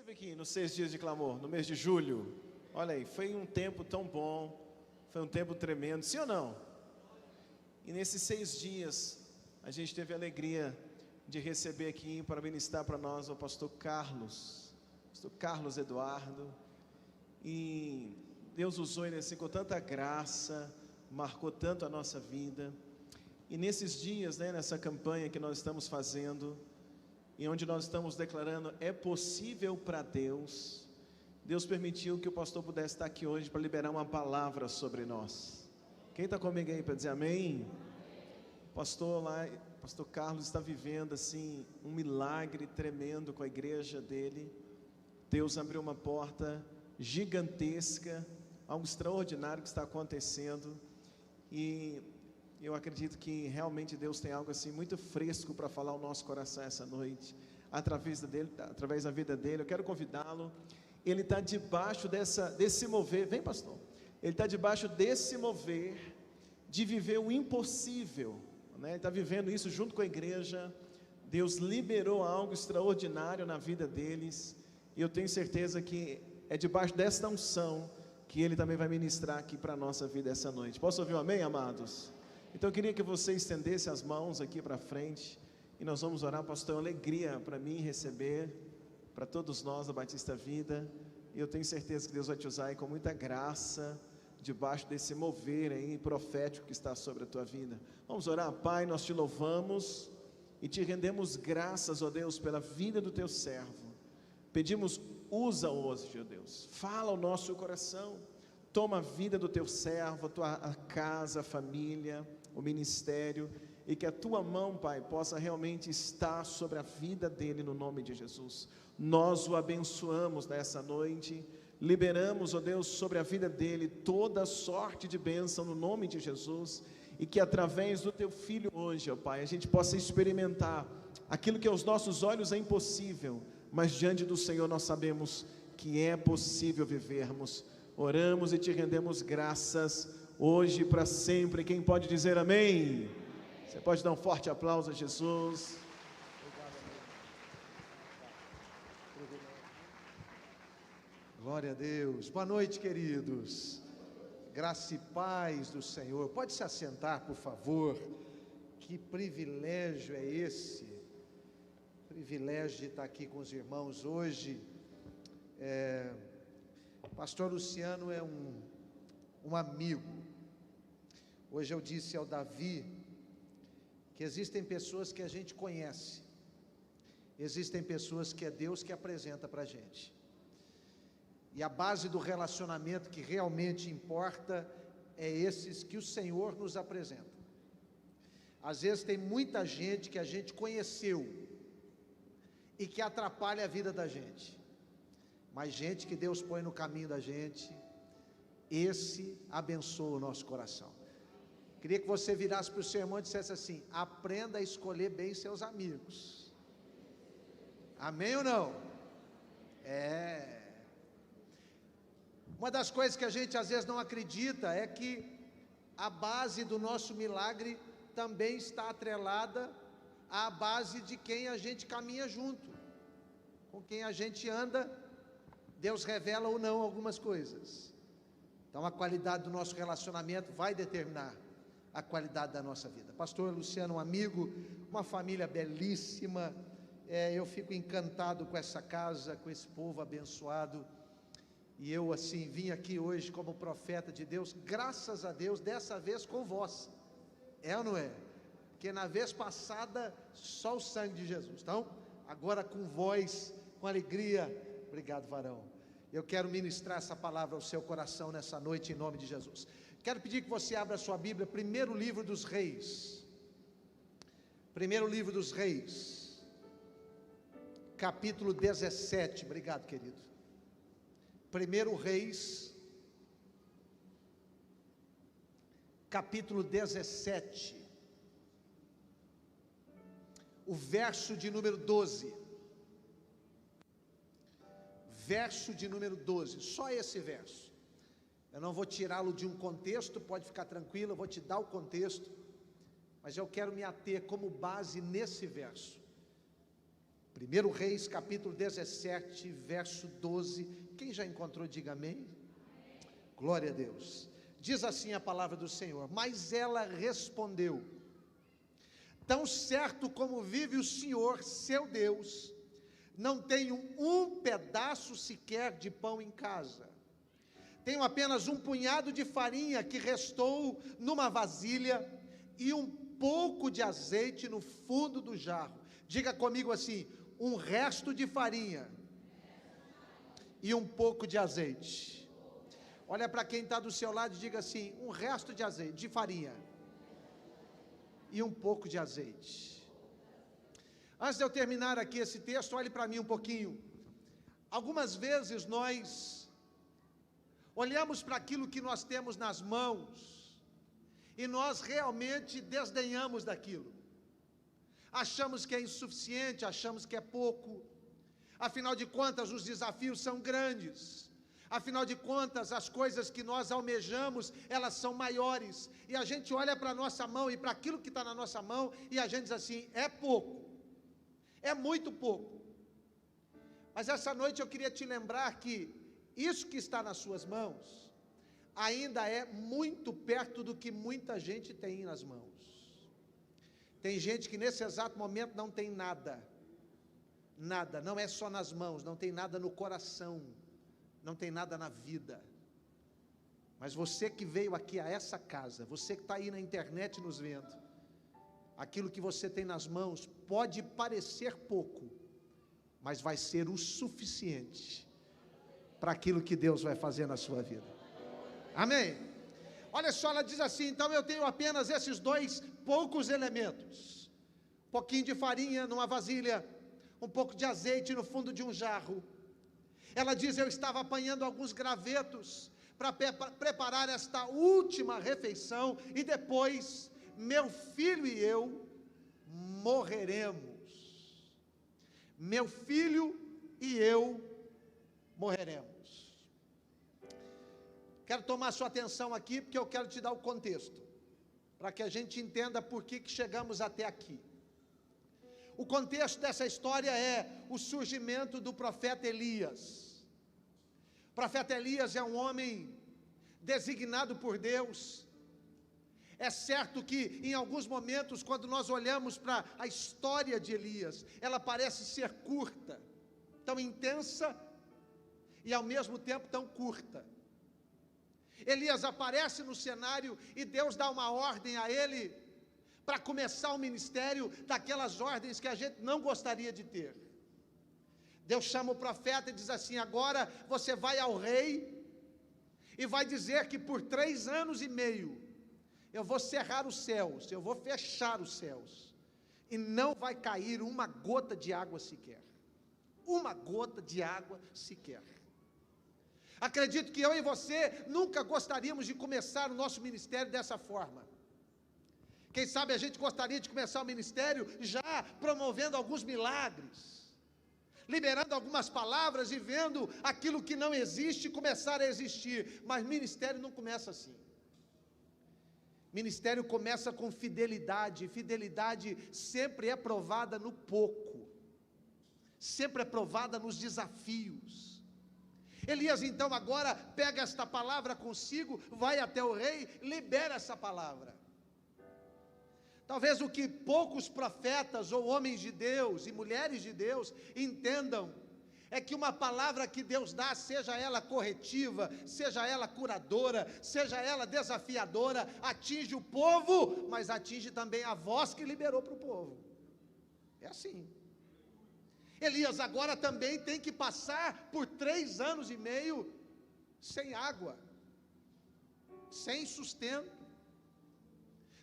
esteve aqui nos 6 dias de clamor, no mês de julho? Olha aí, foi um tempo tão bom, foi um tempo tremendo, sim ou não? E nesses 6 dias, a gente teve a alegria de receber aqui para ministrar para nós o pastor Carlos Eduardo. E Deus usou ele assim com tanta graça, marcou tanto a nossa vida. E nesses dias, nessa campanha que nós estamos fazendo, e onde nós estamos declarando, é possível para Deus, Deus permitiu que o pastor pudesse estar aqui hoje para liberar uma palavra sobre nós. Quem está comigo aí para dizer amém? O pastor Carlos está vivendo assim um milagre tremendo com a igreja dele. Deus abriu uma porta gigantesca, algo extraordinário que está acontecendo, e eu acredito que realmente Deus tem algo assim muito fresco para falar ao nosso coração essa noite, através da vida dele. Eu quero convidá-lo. Ele está debaixo desse mover, vem pastor, ele está debaixo desse mover, de viver o impossível, ele está vivendo isso junto com a igreja. Deus liberou algo extraordinário na vida deles, e eu tenho certeza que é debaixo desta unção que ele também vai ministrar aqui para a nossa vida essa noite. Posso ouvir um amém, amados? Então eu queria que você estendesse as mãos aqui para frente, e nós vamos orar. Pastor, é uma alegria para mim receber, para todos nós da Batista Vida, e eu tenho certeza que Deus vai te usar aí com muita graça, debaixo desse mover aí profético que está sobre a tua vida. Vamos orar. Pai, nós te louvamos e te rendemos graças, ó Deus, pela vida do teu servo. Pedimos, usa hoje, ó Deus, fala ao nosso coração, toma a vida do teu servo, a casa, a família, o ministério, e que a tua mão, Pai, possa realmente estar sobre a vida dele, no nome de Jesus. Nós o abençoamos nessa noite, liberamos, ó Deus, sobre a vida dele toda sorte de bênção no nome de Jesus, e que através do teu filho hoje, ó Pai, a gente possa experimentar aquilo que aos nossos olhos é impossível, mas diante do Senhor nós sabemos que é possível vivermos. Oramos e te rendemos graças hoje e para sempre. Quem pode dizer amém? Você pode dar um forte aplauso a Jesus. Glória a Deus. Boa noite, queridos. Graça e paz do Senhor. Pode se assentar, por favor. Que privilégio é esse? Privilégio de estar aqui com os irmãos hoje. Pastor Luciano é um amigo. Hoje eu disse ao Davi que existem pessoas que a gente conhece, existem pessoas que é Deus que apresenta para a gente, e a base do relacionamento que realmente importa é esses que o Senhor nos apresenta. Às vezes tem muita gente que a gente conheceu e que atrapalha a vida da gente, mas gente que Deus põe no caminho da gente, esse abençoa o nosso coração. Queria que você virasse para o seu irmão e dissesse assim: aprenda a escolher bem seus amigos. Amém ou não? Uma das coisas que a gente às vezes não acredita é que a base do nosso milagre também está atrelada à base de quem a gente caminha junto, com quem a gente anda. Deus revela ou não algumas coisas. Então a qualidade do nosso relacionamento vai determinar a qualidade da nossa vida. Pastor Luciano, um amigo, uma família belíssima. Eu fico encantado com essa casa, com esse povo abençoado. E eu assim vim aqui hoje como profeta de Deus, graças a Deus, dessa vez com voz. É ou não é? Porque na vez passada só o sangue de Jesus. Então, agora com voz, com alegria. Obrigado, varão. Eu quero ministrar essa palavra ao seu coração nessa noite, em nome de Jesus. Quero pedir que você abra a sua Bíblia, primeiro livro dos Reis. Primeiro livro dos Reis, capítulo 17. Obrigado, querido. Primeiro Reis, capítulo 17, o verso de número 12. Verso de número 12, só esse verso. Eu não vou tirá-lo de um contexto, pode ficar tranquilo, eu vou te dar o contexto, mas eu quero me ater como base nesse verso. 1 Reis, capítulo 17, verso 12. Quem já encontrou, diga amém. Glória a Deus. Diz assim a palavra do Senhor: mas ela respondeu: tão certo como vive o Senhor, seu Deus, não tenho um pedaço sequer de pão em casa. Tenho apenas um punhado de farinha que restou numa vasilha e um pouco de azeite no fundo do jarro. Diga comigo assim: um resto de farinha e um pouco de azeite. Olha para quem está do seu lado e diga assim: um resto de azeite, de farinha e um pouco de azeite. Antes de eu terminar aqui esse texto, olhe para mim um pouquinho. Algumas vezes nós olhamos para aquilo que nós temos nas mãos e nós realmente desdenhamos daquilo. Achamos que é insuficiente, achamos que é pouco. Afinal de contas, os desafios são grandes. Afinal de contas, as coisas que nós almejamos, elas são maiores. E a gente olha para a nossa mão e para aquilo que está na nossa mão e a gente diz assim: é pouco, é muito pouco. Mas essa noite eu queria te lembrar que isso que está nas suas mãos ainda é muito perto do que muita gente tem nas mãos. Tem gente que nesse exato momento não tem nada, nada, não é só nas mãos, não tem nada no coração, não tem nada na vida. Mas você que veio aqui a essa casa, você que está aí na internet nos vendo, aquilo que você tem nas mãos pode parecer pouco, mas vai ser o suficiente para aquilo que Deus vai fazer na sua vida. Amém? Olha só, ela diz assim: então eu tenho apenas esses dois poucos elementos, um pouquinho de farinha numa vasilha, um pouco de azeite no fundo de um jarro. Ela diz: eu estava apanhando alguns gravetos para preparar esta última refeição, e depois meu filho e eu morreremos. Meu filho e eu morreremos. Quero tomar sua atenção aqui, porque eu quero te dar o contexto, para que a gente entenda por que chegamos até aqui. O contexto dessa história é o surgimento do profeta Elias. O profeta Elias é um homem designado por Deus. É certo que em alguns momentos, quando nós olhamos para a história de Elias, ela parece ser curta, tão intensa e ao mesmo tempo tão curta. Elias aparece no cenário e Deus dá uma ordem a ele para começar o ministério, daquelas ordens que a gente não gostaria de ter. Deus chama o profeta e diz assim: agora você vai ao rei e vai dizer que por 3 anos e meio eu vou cerrar os céus, eu vou fechar os céus, e não vai cair uma gota de água sequer. Uma gota de água sequer. Acredito que eu e você nunca gostaríamos de começar o nosso ministério dessa forma. Quem sabe a gente gostaria de começar o ministério já promovendo alguns milagres, liberando algumas palavras e vendo aquilo que não existe começar a existir. Mas ministério não começa assim. Ministério começa com fidelidade. Fidelidade sempre é provada no pouco, sempre é provada nos desafios. Elias então agora pega esta palavra consigo, vai até o rei, libera essa palavra. Talvez o que poucos profetas ou homens de Deus e mulheres de Deus entendam é que uma palavra que Deus dá, seja ela corretiva, seja ela curadora, seja ela desafiadora, atinge o povo, mas atinge também a voz que liberou para o povo. É assim. Elias agora também tem que passar por 3 anos e meio sem água, sem sustento.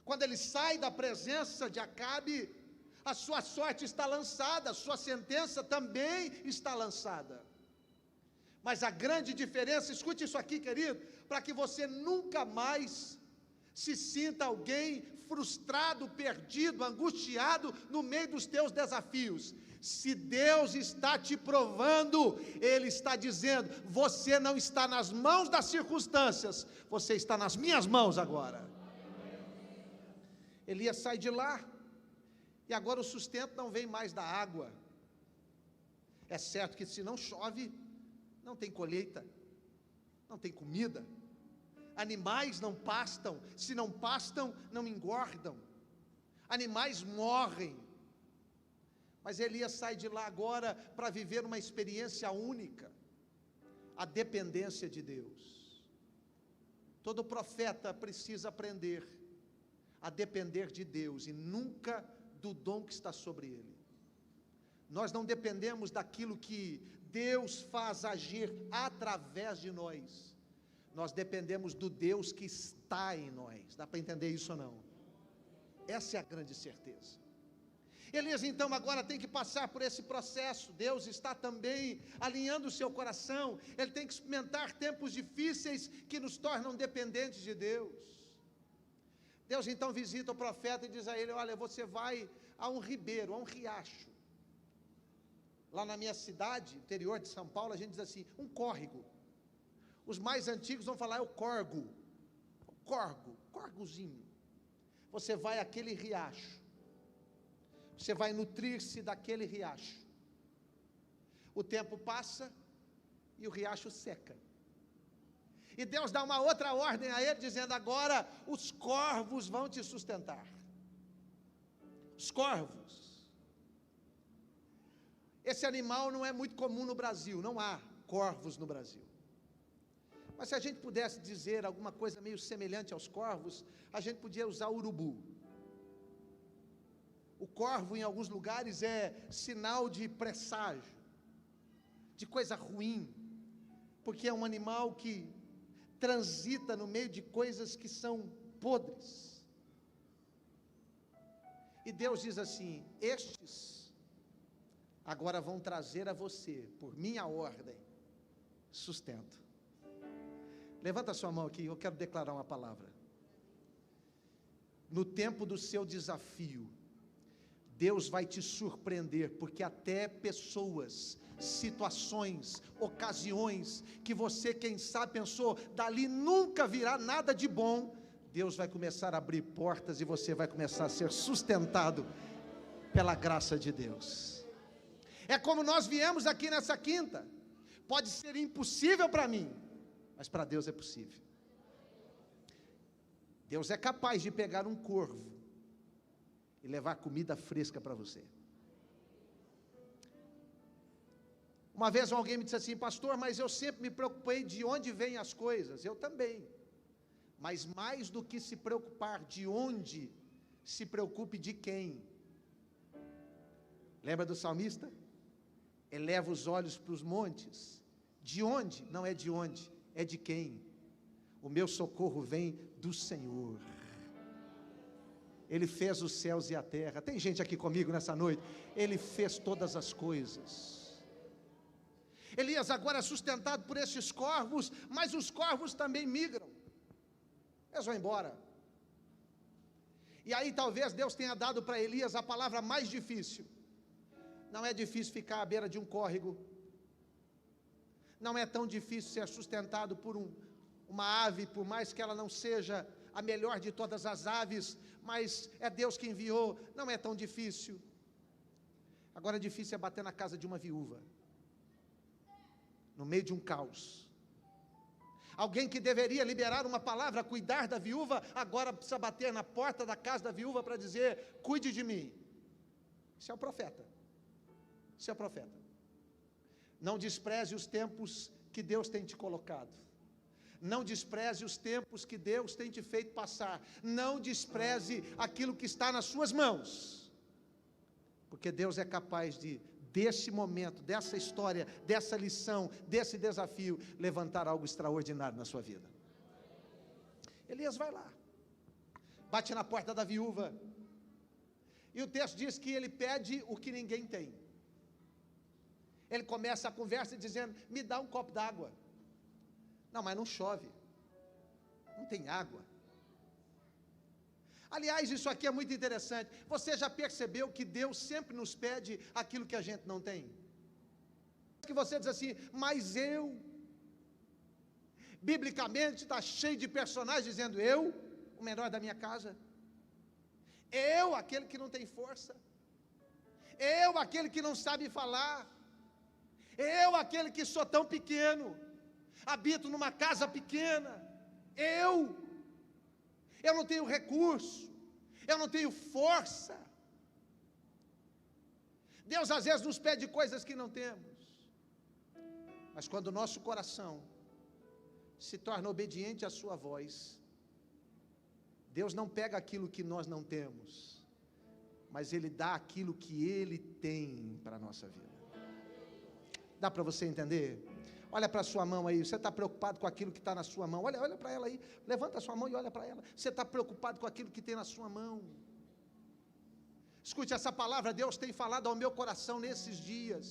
Quando ele sai da presença de Acabe, a sua sorte está lançada, a sua sentença também está lançada. Mas a grande diferença, escute isso aqui, querido, para que você nunca mais se sinta alguém frustrado, perdido, angustiado no meio dos teus desafios. Se Deus está te provando, Ele está dizendo: você não está nas mãos das circunstâncias, você está nas minhas mãos agora. Elias sai de lá, e agora o sustento não vem mais da água, É certo que se não chove, não tem colheita, não tem comida. Animais não pastam, se não pastam, não engordam. Animais morrem. Mas Elias sai de lá agora para viver uma experiência única, a dependência de Deus. Todo profeta precisa aprender a depender de Deus e nunca do dom que está sobre ele. Nós não dependemos daquilo que Deus faz agir através de nós. Nós dependemos do Deus que está em nós. Dá para entender isso ou não? Essa é a grande certeza. Elias então agora tem que passar por esse processo. Deus está também alinhando o seu coração. Ele tem que experimentar tempos difíceis que nos tornam dependentes de Deus. Deus então visita o profeta e diz a ele: olha, você vai a um ribeiro, a um riacho. Lá na minha cidade, interior de São Paulo, a gente diz assim, um córrego. Os mais antigos vão falar, é o corgo. Corgozinho. Você vai àquele riacho. Você vai nutrir-se daquele riacho. O tempo passa e o riacho seca. E Deus dá uma outra ordem a ele, dizendo: agora os corvos vão te sustentar. Os corvos. Esse animal não é muito comum no Brasil, não há corvos no Brasil. Mas se a gente pudesse dizer alguma coisa meio semelhante aos corvos, a gente podia usar o urubu. O corvo em alguns lugares é sinal de presságio, de coisa ruim, porque é um animal que transita no meio de coisas que são podres. E Deus diz assim: estes agora vão trazer a você, por minha ordem, sustento. Levanta a sua mão aqui, eu quero declarar uma palavra. No tempo do seu desafio, Deus vai te surpreender, porque até pessoas, situações, ocasiões, que você, quem sabe, pensou, dali nunca virá nada de bom, Deus vai começar a abrir portas e você vai começar a ser sustentado pela graça de Deus. É como nós viemos aqui nessa quinta. Pode ser impossível para mim, mas para Deus é possível. Deus é capaz de pegar um corvo e levar comida fresca para você. Uma vez alguém me disse assim: pastor, mas eu sempre me preocupei de onde vêm as coisas. Eu também. Mas mais do que se preocupar de onde, se preocupe de quem. Lembra do salmista? Eleva os olhos para os montes. De onde? Não é de onde, é de quem. O meu socorro vem do Senhor. Ele fez os céus e a terra. Tem gente aqui comigo nessa noite? Ele fez todas as coisas. Elias agora é sustentado por esses corvos, mas os corvos também migram. Eles vão embora. E aí talvez Deus tenha dado para Elias a palavra mais difícil. Não é difícil ficar à beira de um córrego. Não é tão difícil ser sustentado por uma ave, por mais que ela não seja a melhor de todas as aves, mas é Deus que enviou. Não é tão difícil. Agora difícil é bater na casa de uma viúva, no meio de um caos. Alguém que deveria liberar uma palavra, cuidar da viúva, agora precisa bater na porta da casa da viúva para dizer: cuide de mim. Isso é o profeta. Isso é o profeta. Não despreze os tempos que Deus tem te colocado. Não despreze os tempos que Deus tem te feito passar. Não despreze aquilo que está nas suas mãos. Porque Deus é capaz de, desse momento, dessa história, dessa lição, desse desafio, levantar algo extraordinário na sua vida. Elias vai lá, bate na porta da viúva, e o texto diz que ele pede o que ninguém tem. Ele começa a conversa dizendo: me dá um copo d'água. Não, mas não chove, não tem água. Aliás, isso aqui é muito interessante. Você já percebeu que Deus sempre nos pede aquilo que a gente não tem? Que você diz assim: mas eu, biblicamente está cheio de personagens dizendo: eu, o menor da minha casa, eu, aquele que não tem força, eu, aquele que não sabe falar, Eu, aquele que sou tão pequeno, habito numa casa pequena, eu não tenho recurso, eu não tenho força. Deus às vezes nos pede coisas que não temos, mas quando o nosso coração se torna obediente à sua voz, Deus não pega aquilo que nós não temos, mas Ele dá aquilo que Ele tem para a nossa vida. Dá para você entender? Olha para a sua mão aí, você está preocupado com aquilo que está na sua mão, olha para ela aí, levanta a sua mão e olha para ela, você está preocupado com aquilo que tem na sua mão? Escute, essa palavra Deus tem falado ao meu coração nesses dias.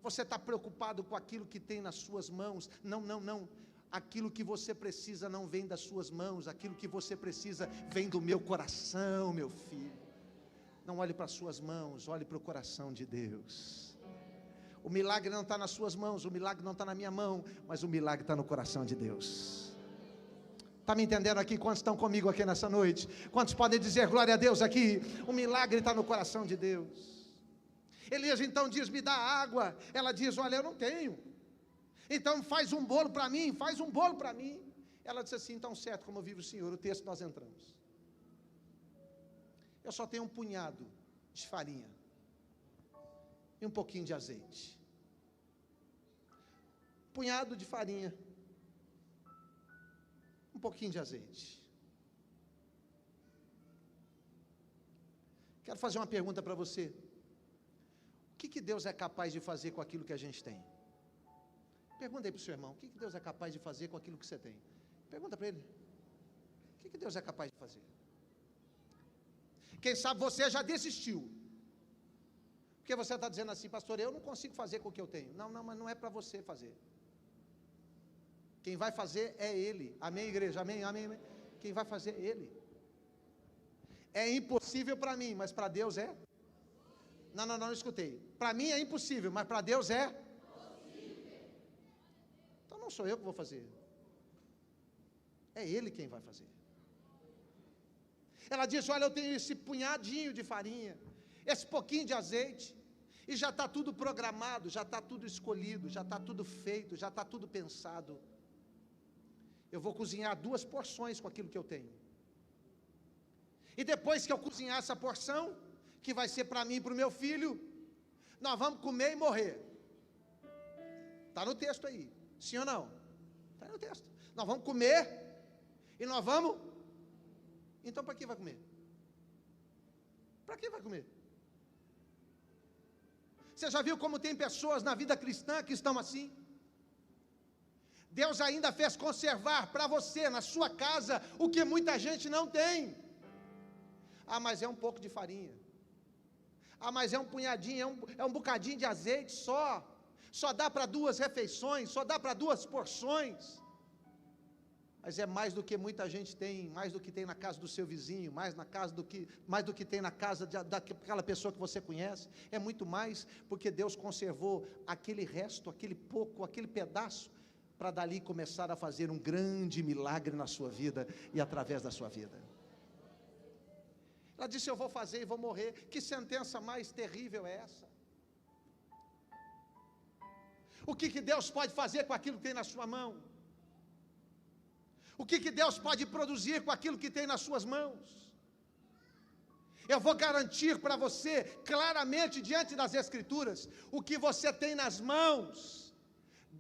Você está preocupado com aquilo que tem nas suas mãos? Não, aquilo que você precisa não vem das suas mãos, aquilo que você precisa vem do meu coração, meu filho. Não olhe para as suas mãos, olhe para o coração de Deus. O milagre não está nas suas mãos, o milagre não está na minha mão, mas o milagre está no coração de Deus. Está me entendendo aqui? Quantos estão comigo aqui nessa noite? Quantos podem dizer glória a Deus aqui? O milagre está no coração de Deus. Elias então diz, me dá água. Ela diz, olha, eu não tenho. Então faz um bolo para mim, faz um bolo para mim. Ela disse assim, então certo, como vive o Senhor, o texto nós entramos. Eu só tenho um punhado de farinha e um pouquinho de azeite. Punhado de farinha, um pouquinho de azeite. Quero fazer uma pergunta para você. O que Deus é capaz de fazer com aquilo que a gente tem? Pergunta aí para o seu irmão, o que Deus é capaz de fazer com aquilo que você tem? Pergunta para ele. O que Deus é capaz de fazer? Quem sabe você já desistiu. Porque você está dizendo assim, pastor, eu não consigo fazer com o que eu tenho. Não, mas não é para você fazer. Quem vai fazer é Ele. Amém, igreja? Amém, amém, amém. Quem vai fazer é Ele. É impossível para mim, mas para Deus é? Não escutei. Para mim é impossível, mas para Deus é? Possível. Então não sou eu que vou fazer. É Ele quem vai fazer. Ela diz, olha, eu tenho esse punhadinho de farinha, esse pouquinho de azeite, e já está tudo programado, já está tudo escolhido, já está tudo feito, já está tudo pensado. Eu vou cozinhar 2 porções com aquilo que eu tenho. E depois que eu cozinhar essa porção, que vai ser para mim e para o meu filho, nós vamos comer e morrer. Está no texto aí, sim ou não? Está no texto. Nós vamos comer e nós vamos... Então para que vai comer? Para que vai comer? Você já viu como tem pessoas na vida cristã que estão assim? Deus ainda fez conservar para você, na sua casa, o que muita gente não tem. Ah, mas é um pouco de farinha. Ah, mas é um punhadinho, é um bocadinho de azeite só. Só dá para 2 refeições, só dá para 2 porções. Mas é mais do que muita gente tem, mais do que tem na casa do seu vizinho, mais do que tem na casa daquela pessoa que você conhece. É muito mais, porque Deus conservou aquele resto, aquele pouco, aquele pedaço, para dali começar a fazer um grande milagre na sua vida e através da sua vida. Ela disse, eu vou fazer e vou morrer. Que sentença mais terrível é essa? O que Deus pode fazer com aquilo que tem na sua mão? O que Deus pode produzir com aquilo que tem nas suas mãos? Eu vou garantir para você, claramente, diante das Escrituras, o que você tem nas mãos.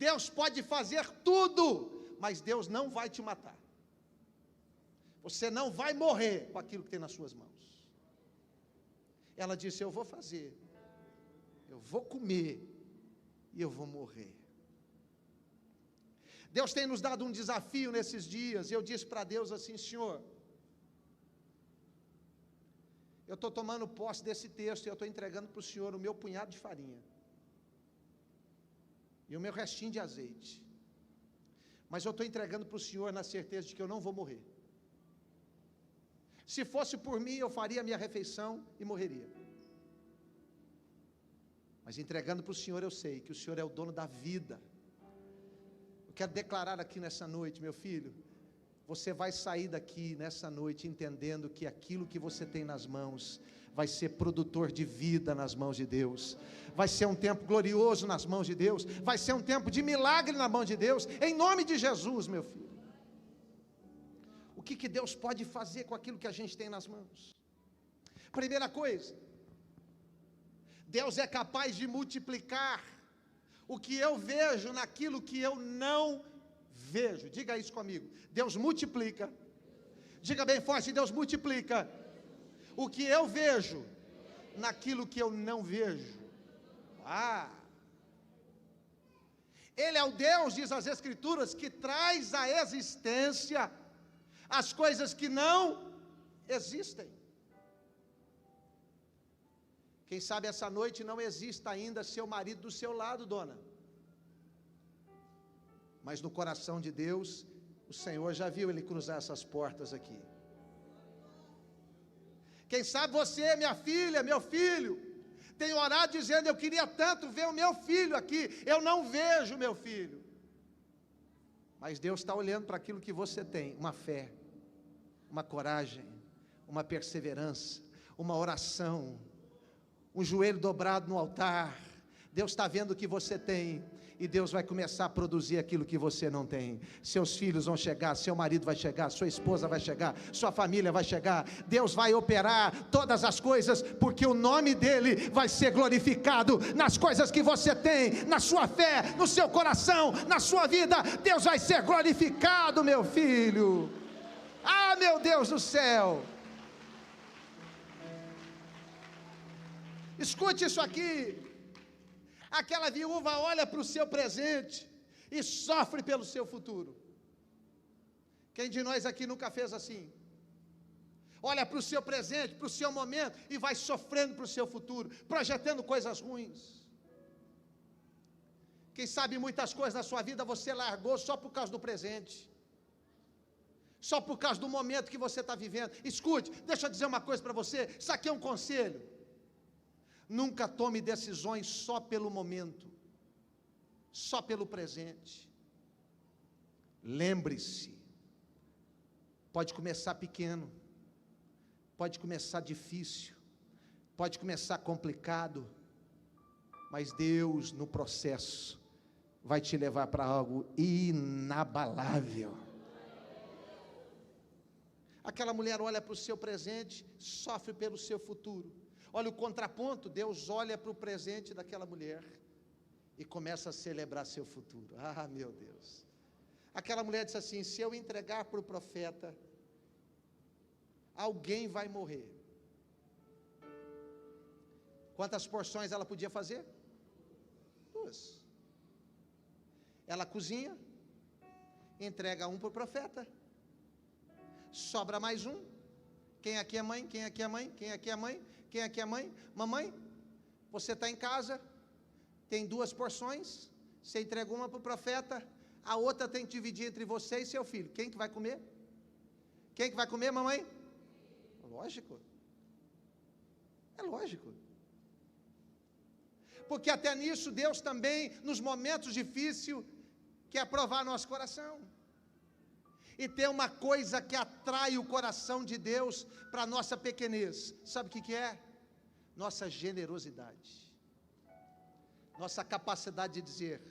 Deus pode fazer tudo, mas Deus não vai te matar. Você não vai morrer com aquilo que tem nas suas mãos. Ela disse, eu vou fazer, eu vou comer e eu vou morrer. Deus tem nos dado um desafio nesses dias, e eu disse para Deus assim, Senhor, eu estou tomando posse desse texto, e eu estou entregando para o Senhor o meu punhado de farinha, e o meu restinho de azeite, mas eu estou entregando para o Senhor na certeza de que eu não vou morrer. Se fosse por mim, eu faria a minha refeição e morreria. Mas entregando para o Senhor, eu sei que o Senhor é o dono da vida. Eu quero declarar aqui nessa noite, meu filho, você vai sair daqui nessa noite entendendo que aquilo que você tem nas mãos vai ser produtor de vida nas mãos de Deus, vai ser um tempo glorioso nas mãos de Deus, vai ser um tempo de milagre na mão de Deus, em nome de Jesus, meu filho. O que Deus pode fazer com aquilo que a gente tem nas mãos? Primeira coisa, Deus é capaz de multiplicar o que eu vejo naquilo que eu não vejo. Diga isso comigo. Deus multiplica. Diga bem forte, Deus multiplica o que eu vejo naquilo que eu não vejo. Ele é o Deus, diz as Escrituras, que traz à existência as coisas que não existem. Quem sabe essa noite não exista ainda seu marido do seu lado, dona. Mas no coração de Deus, o Senhor já viu ele cruzar essas portas aqui. Quem sabe você, minha filha, meu filho, tem orado dizendo: eu queria tanto ver o meu filho aqui, eu não vejo meu filho. Mas Deus está olhando para aquilo que você tem, uma fé, uma coragem, uma perseverança, uma oração, um joelho dobrado no altar. Deus está vendo o que você tem, e Deus vai começar a produzir aquilo que você não tem. Seus filhos vão chegar, seu marido vai chegar, sua esposa vai chegar, sua família vai chegar. Deus vai operar todas as coisas, porque o nome dEle vai ser glorificado nas coisas que você tem, na sua fé, no seu coração, na sua vida. Deus vai ser glorificado, meu filho. Meu Deus do céu. Escute isso aqui. Aquela viúva olha para o seu presente e sofre pelo seu futuro. Quem de nós aqui nunca fez assim? Olha para o seu presente, para o seu momento, e vai sofrendo para o seu futuro, projetando coisas ruins. Quem sabe muitas coisas na sua vida você largou só por causa do presente, só por causa do momento que você está vivendo. Escute, deixa eu dizer uma coisa para você, isso aqui é um conselho. Nunca tome decisões só pelo momento, só pelo presente. Lembre-se, pode começar pequeno, pode começar difícil, pode começar complicado, mas Deus no processo vai te levar para algo inabalável. Aquela mulher olha para o seu presente, sofre pelo seu futuro. Olha o contraponto, Deus olha para o presente daquela mulher e começa a celebrar seu futuro. Meu Deus. Aquela mulher disse assim: se eu entregar para o profeta, alguém vai morrer. Quantas porções ela podia fazer? 2. Ela cozinha, entrega um para o profeta, sobra mais um. Quem aqui é mãe? Quem aqui é mãe? Quem aqui é mãe? Quem aqui é mãe? Mamãe, você está em casa, tem 2 porções, você entrega uma para o profeta, a outra tem que dividir entre você e seu filho. Quem que vai comer? Quem que vai comer, mamãe? Lógico. É lógico. Porque até nisso Deus também, nos momentos difíceis, quer provar nosso coração. E tem uma coisa que atrai o coração de Deus para a nossa pequenez. Sabe o que é? Nossa generosidade. Nossa capacidade de dizer: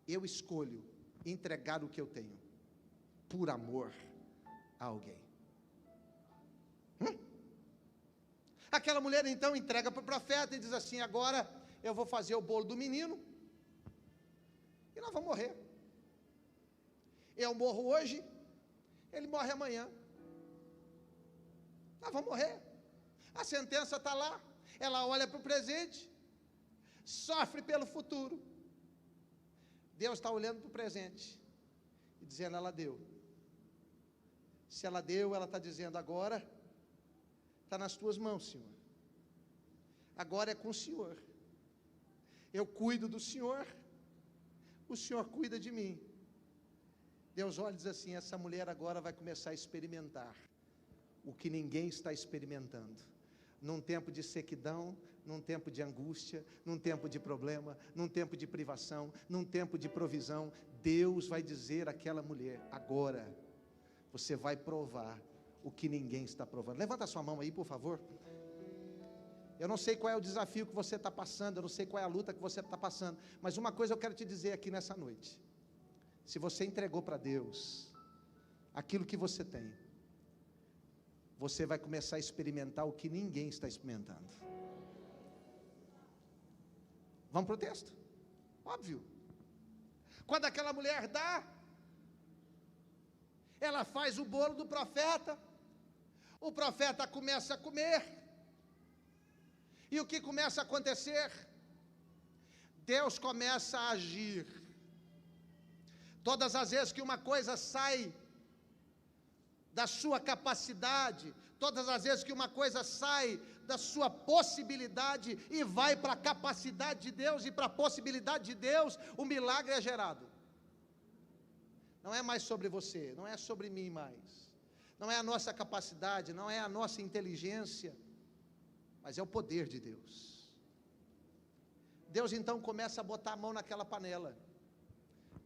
eu escolho entregar o que eu tenho, por amor a alguém. Aquela mulher então entrega para o profeta e diz assim: agora eu vou fazer o bolo do menino, e nós vamos morrer. Eu morro hoje, ele morre amanhã. Nós vamos morrer. A sentença está lá. Ela olha para o presente, sofre pelo futuro. Deus está olhando para o presente e dizendo: ela deu. Se ela deu, ela está dizendo: agora está nas tuas mãos, Senhor. Agora é com o Senhor. Eu cuido do Senhor, o Senhor cuida de mim. Deus olha e diz assim: essa mulher agora vai começar a experimentar o que ninguém está experimentando. Num tempo de sequidão, num tempo de angústia, num tempo de problema, num tempo de privação, num tempo de provisão, Deus vai dizer àquela mulher: agora você vai provar o que ninguém está provando. Levanta a sua mão aí, por favor. Eu não sei qual é o desafio que você está passando, eu não sei qual é a luta que você está passando, mas uma coisa eu quero te dizer aqui nessa noite: se você entregou para Deus aquilo que você tem, você vai começar a experimentar o que ninguém está experimentando. Vamos para o texto? Óbvio. Quando aquela mulher dá, ela faz o bolo do profeta, o profeta começa a comer, e o que começa a acontecer? Deus começa a agir. Todas as vezes que uma coisa sai da sua capacidade, todas as vezes que uma coisa sai da sua possibilidade e vai para a capacidade de Deus e para a possibilidade de Deus, o milagre é gerado. Não é mais sobre você, não é sobre mim mais, não é a nossa capacidade, não é a nossa inteligência, mas é o poder de Deus. Deus então começa a botar a mão naquela panela,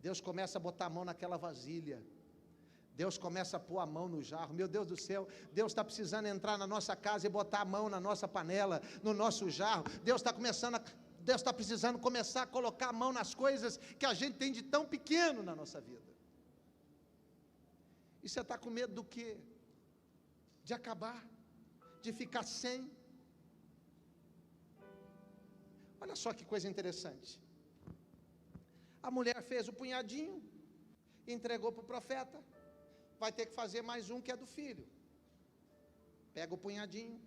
Deus começa a botar a mão naquela vasilha, Deus começa a pôr a mão no jarro. Meu Deus do céu, Deus está precisando entrar na nossa casa e botar a mão na nossa panela, no nosso jarro. Deus está precisando começar a colocar a mão nas coisas que a gente tem de tão pequeno na nossa vida. E você está com medo do quê? De acabar, de ficar sem. Olha só que coisa interessante. A mulher fez o punhadinho, entregou para o profeta. Vai ter que fazer mais um, que é do filho. Pega o punhadinho,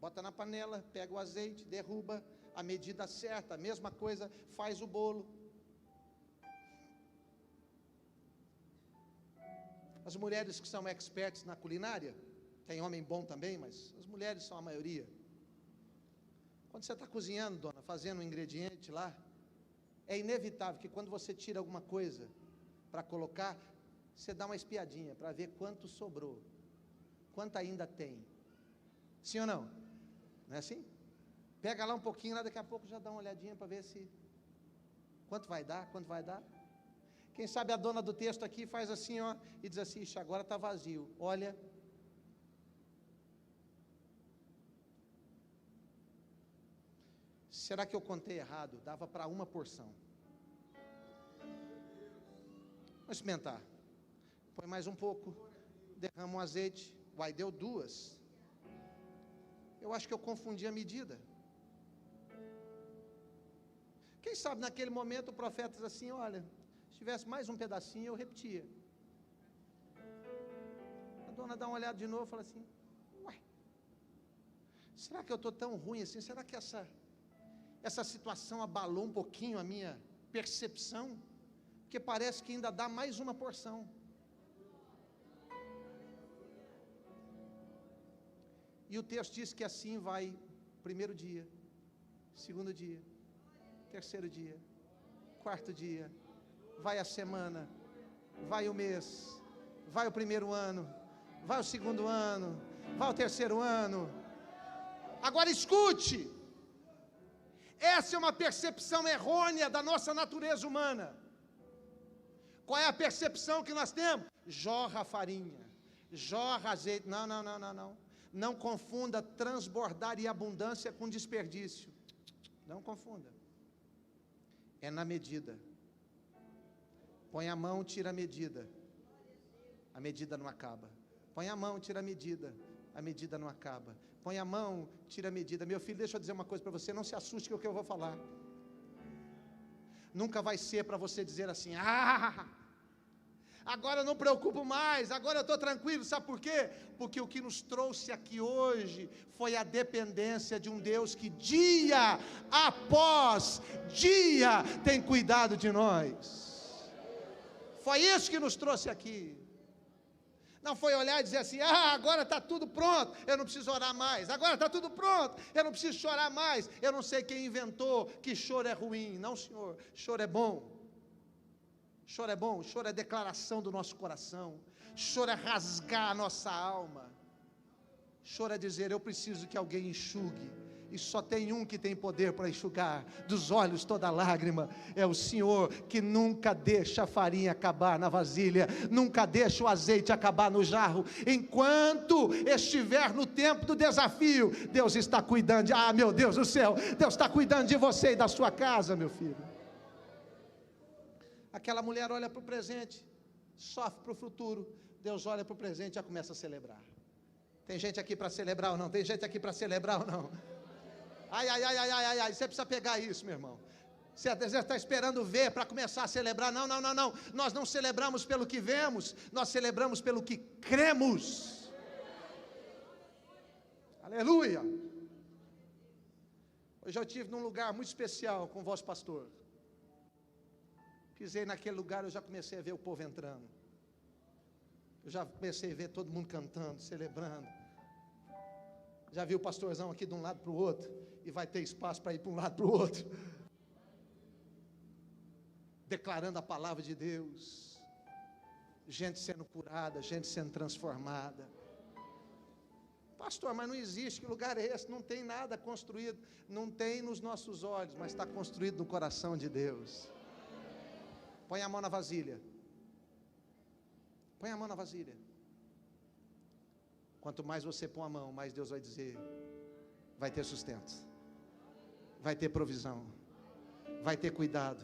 bota na panela, pega o azeite, derruba a medida certa, a mesma coisa, faz o bolo. As mulheres que são experts na culinária, tem homem bom também, mas as mulheres são a maioria. Quando você está cozinhando, dona, fazendo um ingrediente lá, é inevitável que quando você tira alguma coisa para colocar, você dá uma espiadinha para ver quanto sobrou, quanto ainda tem. Sim ou não? Não é assim? Pega lá um pouquinho, lá daqui a pouco já dá uma olhadinha para ver se quanto vai dar, quanto vai dar. Quem sabe a dona do texto aqui faz assim, ó, e diz assim: ixi, agora está vazio. Olha, será que eu contei errado? Dava para uma porção. Vamos experimentar. Põe mais um pouco, derrama um azeite. Uai, deu duas. Eu acho que eu confundi a medida. Quem sabe naquele momento o profeta diz assim: olha, se tivesse mais um pedacinho eu repetia. A dona dá uma olhada de novo e fala assim: uai, será que eu estou tão ruim assim? Será que essa situação abalou um pouquinho a minha percepção? Porque parece que ainda dá mais uma porção. E o texto diz que assim vai primeiro dia, segundo dia, terceiro dia, quarto dia, vai a semana, vai o mês, vai o primeiro ano, vai o segundo ano, vai o terceiro ano. Agora escute, essa é uma percepção errônea da nossa natureza humana. Qual é a percepção que nós temos? Jorra a farinha, jorra azeite. Não. Não confunda transbordar e abundância com desperdício. Não confunda. É na medida. Põe a mão, tira a medida não acaba. Põe a mão, tira a medida não acaba. Põe a mão, tira a medida. Meu filho, deixa eu dizer uma coisa para você, não se assuste com o que eu vou falar. Nunca vai ser para você dizer assim: agora eu não preocupo mais, agora eu estou tranquilo. Sabe por quê? Porque o que nos trouxe aqui hoje foi a dependência de um Deus que dia após dia tem cuidado de nós. Foi isso que nos trouxe aqui. Não foi olhar e dizer assim: agora está tudo pronto, eu não preciso orar mais. Agora está tudo pronto, eu não preciso chorar mais. Eu não sei quem inventou que choro é ruim. Não, senhor, choro é bom. Choro é bom, choro é declaração do nosso coração, choro é rasgar a nossa alma, choro é dizer: eu preciso que alguém enxugue, E só tem um que tem poder para enxugar dos olhos toda lágrima. É o Senhor, que nunca deixa a farinha acabar na vasilha, nunca deixa o azeite acabar no jarro. Enquanto estiver no tempo do desafio, Deus está cuidando meu Deus do céu, Deus está cuidando de você e da sua casa, meu filho. Aquela mulher olha para o presente, sofre para o futuro. Deus olha para o presente e já começa a celebrar. Tem gente aqui para celebrar ou não? Tem gente aqui para celebrar ou não? Ai, você precisa pegar isso, meu irmão. Você está esperando ver para começar a celebrar. Não, nós não celebramos pelo que vemos, nós celebramos pelo que cremos. Aleluia. Hoje eu estive num lugar muito especial com o vosso pastor. Pisei naquele lugar, eu já comecei a ver o povo entrando. Eu já comecei a ver todo mundo cantando, celebrando. Já vi o pastorzão aqui de um lado para o outro, e vai ter espaço para ir para um lado para o outro, declarando a palavra de Deus, gente sendo curada, gente sendo transformada. Pastor, mas não existe, que lugar é esse? Não tem nada construído. Não tem nos nossos olhos, mas está construído no coração de Deus. Põe a mão na vasilha. Põe a mão na vasilha. Quanto mais você põe a mão, mais Deus vai dizer: vai ter sustento, vai ter provisão, vai ter cuidado.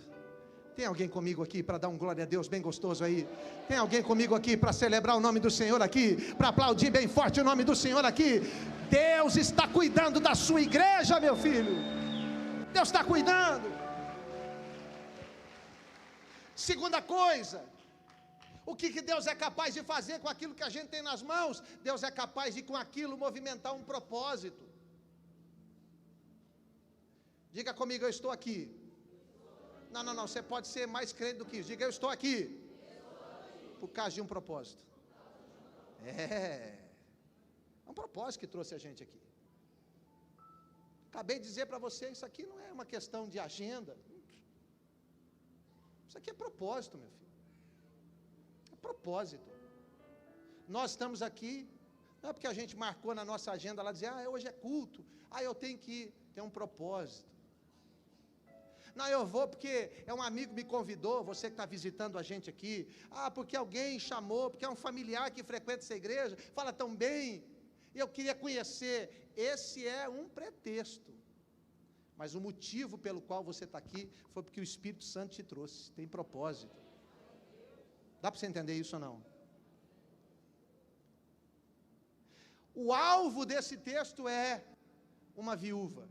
Tem alguém comigo aqui para dar um glória a Deus bem gostoso aí? Tem alguém comigo aqui para celebrar o nome do Senhor aqui? Para aplaudir bem forte o nome do Senhor aqui? Deus está cuidando da sua igreja, meu filho. Deus está cuidando. Segunda coisa, o que Deus é capaz de fazer com aquilo que a gente tem nas mãos? Deus é capaz de com aquilo movimentar um propósito. Diga comigo: eu estou aqui. Não, você pode ser mais crente do que isso. Diga: eu estou aqui por causa de um propósito. É um propósito que trouxe a gente aqui. Acabei de dizer para você, isso aqui não é uma questão de agenda. Isso aqui é propósito, meu filho. É propósito. Nós estamos aqui, não é porque a gente marcou na nossa agenda lá, dizer: hoje é culto, eu tenho que ir. Tem um propósito. Não, eu vou porque um amigo me convidou, você que está visitando a gente aqui. Porque alguém chamou, porque é um familiar que frequenta essa igreja, fala tão bem, e eu queria conhecer. Esse é um pretexto. Mas o motivo pelo qual você está aqui foi porque o Espírito Santo te trouxe. Tem propósito. Dá para você entender isso ou não? O alvo desse texto é uma viúva.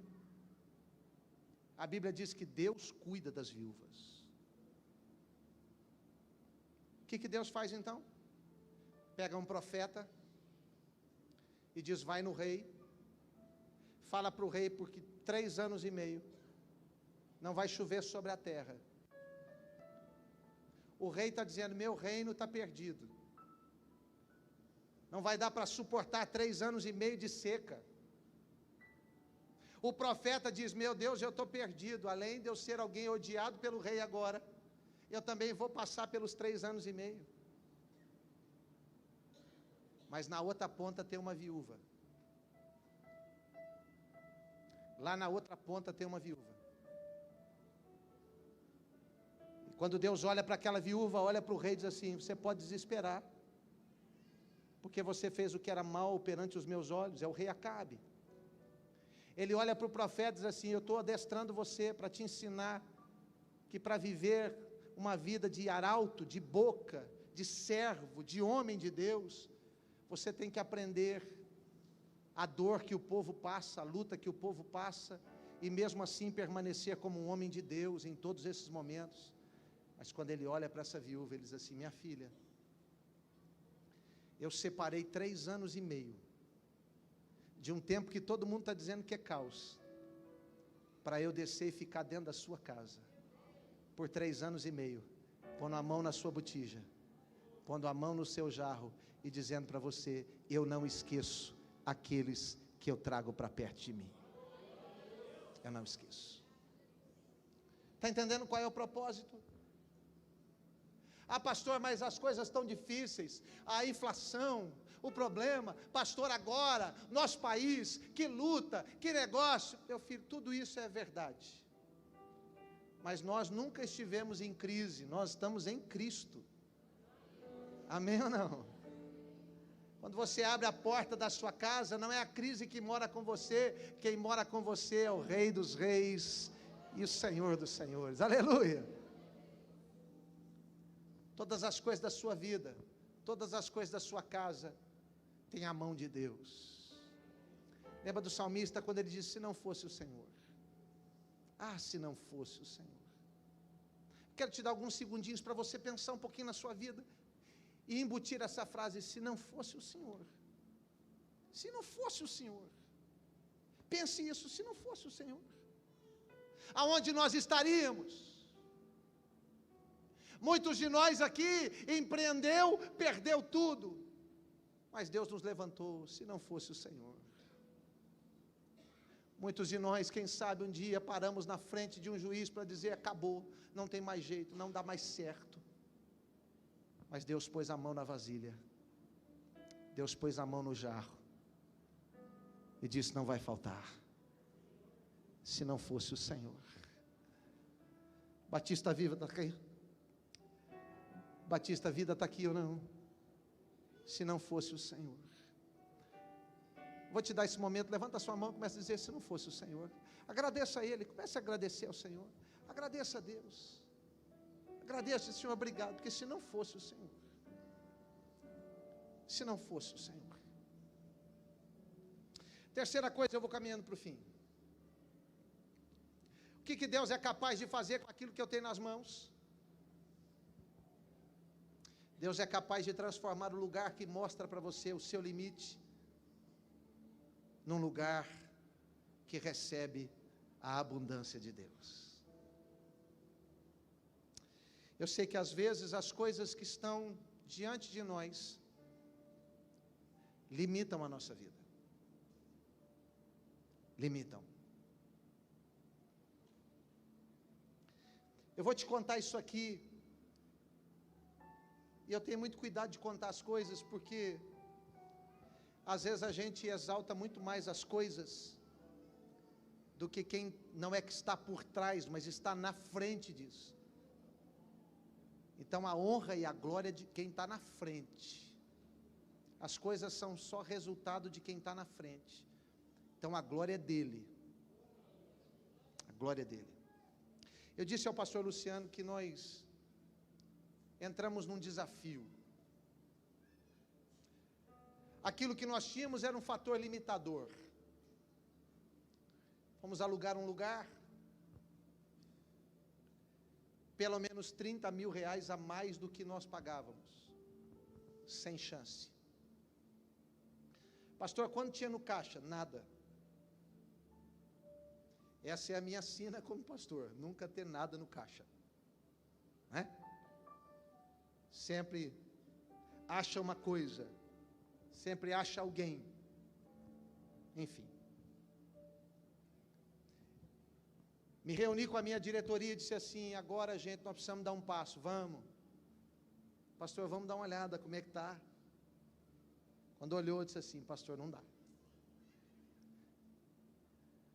A Bíblia diz que Deus cuida das viúvas. O que Deus faz então? Pega um profeta e diz: vai no rei, fala para o rei, porque 3 anos e meio não vai chover sobre a terra. O rei está dizendo: meu reino está perdido, não vai dar para suportar 3 anos e meio de seca. O profeta diz: meu Deus, eu estou perdido. Além de eu ser alguém odiado pelo rei agora, eu também vou passar pelos 3 anos e meio. Mas na outra ponta tem uma viúva. Lá na outra ponta tem uma viúva. E quando Deus olha para aquela viúva, olha para o rei e diz assim: você pode desesperar, porque você fez o que era mal perante os meus olhos. É o rei Acabe. Ele olha para o profeta e diz assim: eu estou adestrando você para te ensinar que para viver uma vida de arauto, de boca, de servo, de homem de Deus, você tem que aprender a dor que o povo passa, a luta que o povo passa, e mesmo assim permanecer como um homem de Deus em todos esses momentos. Mas quando ele olha para essa viúva, ele diz assim: minha filha, eu separei 3 anos e meio de um tempo que todo mundo está dizendo que é caos, para eu descer e ficar dentro da sua casa, por 3 anos e meio, pondo a mão na sua botija, pondo a mão no seu jarro, e dizendo para você: eu não esqueço aqueles que eu trago para perto de mim. Eu não esqueço. Está entendendo qual é o propósito? Pastor, mas as coisas estão difíceis, a inflação, o problema, pastor, agora, nosso país, que luta, que negócio. Meu filho, tudo isso é verdade. Mas nós nunca estivemos em crise, nós estamos em Cristo. Amém ou não? Quando você abre a porta da sua casa, não é a crise que mora com você, quem mora com você é o Rei dos Reis e o Senhor dos Senhores. Aleluia! Todas as coisas da sua vida, todas as coisas da sua casa, tem a mão de Deus. Lembra do salmista quando ele disse, se não fosse o Senhor. Ah, se não fosse o Senhor. Quero te dar alguns segundinhos para você pensar um pouquinho na sua vida e embutir essa frase, se não fosse o Senhor. Se não fosse o Senhor. Pense isso, se não fosse o Senhor. Aonde nós estaríamos? Muitos de nós aqui empreendeu, perdeu tudo. Mas Deus nos levantou, se não fosse o Senhor. Muitos de nós, quem sabe um dia paramos na frente de um juiz para dizer, acabou, não tem mais jeito, não dá mais certo. Mas Deus pôs a mão na vasilha. Deus pôs a mão no jarro. E disse, não vai faltar. Se não fosse o Senhor. Batista Viva está aqui? Batista Vida está aqui ou não? Se não fosse o Senhor. Vou te dar esse momento, levanta a sua mão e começa a dizer, se não fosse o Senhor. Agradeça a Ele, comece a agradecer ao Senhor. Agradeça a Deus. Agradeça, Senhor, obrigado, porque se não fosse o Senhor. Se não fosse o Senhor. Terceira coisa, eu vou caminhando para o fim. O que Deus é capaz de fazer com aquilo que eu tenho nas mãos? Deus é capaz de transformar o lugar que mostra para você o seu limite, num lugar que recebe a abundância de Deus. Eu sei que às vezes as coisas que estão diante de nós limitam a nossa vida. Limitam. Eu vou te contar isso aqui. E eu tenho muito cuidado de contar as coisas, porque às vezes a gente exalta muito mais as coisas do que quem não é que está por trás, mas está na frente disso. Então a honra e a glória de quem está na frente. As coisas são só resultado de quem está na frente. Então a glória é dele. A glória é dele. Eu disse ao pastor Luciano que nós entramos num desafio. Aquilo que nós tínhamos era um fator limitador. Fomos alugar um lugar, pelo menos 30 mil reais a mais do que nós pagávamos, sem chance. Pastor, quanto tinha no caixa? Nada. Essa é a minha sina como pastor, nunca ter nada no caixa, né? Sempre acha uma coisa, sempre acha alguém, enfim. Me reuni com a minha diretoria e disse assim, agora gente, nós precisamos dar um passo, vamos. Pastor, vamos dar uma olhada, como é que está? Quando olhou, disse assim, pastor, não dá.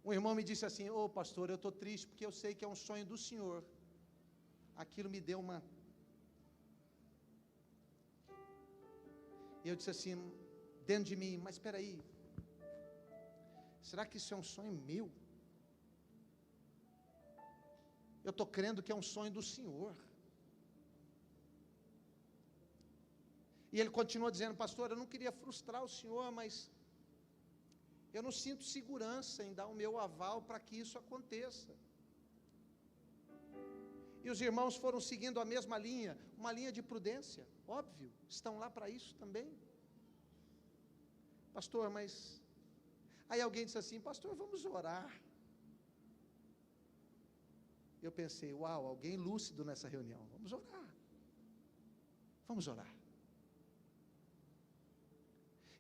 Um irmão me disse assim, ô pastor, eu estou triste, porque eu sei que é um sonho do Senhor. Aquilo me deu uma... E eu disse assim, dentro de mim, mas espera aí, será que isso é um sonho meu? Eu estou crendo que é um sonho do Senhor. E ele continuou dizendo, pastor, eu não queria frustrar o Senhor, mas eu não sinto segurança em dar o meu aval para que isso aconteça. E os irmãos foram seguindo a mesma linha, uma linha de prudência, óbvio, estão lá para isso também. Pastor, mas... Aí alguém disse assim, pastor, vamos orar. Eu pensei, uau, alguém lúcido nessa reunião, vamos orar. Vamos orar.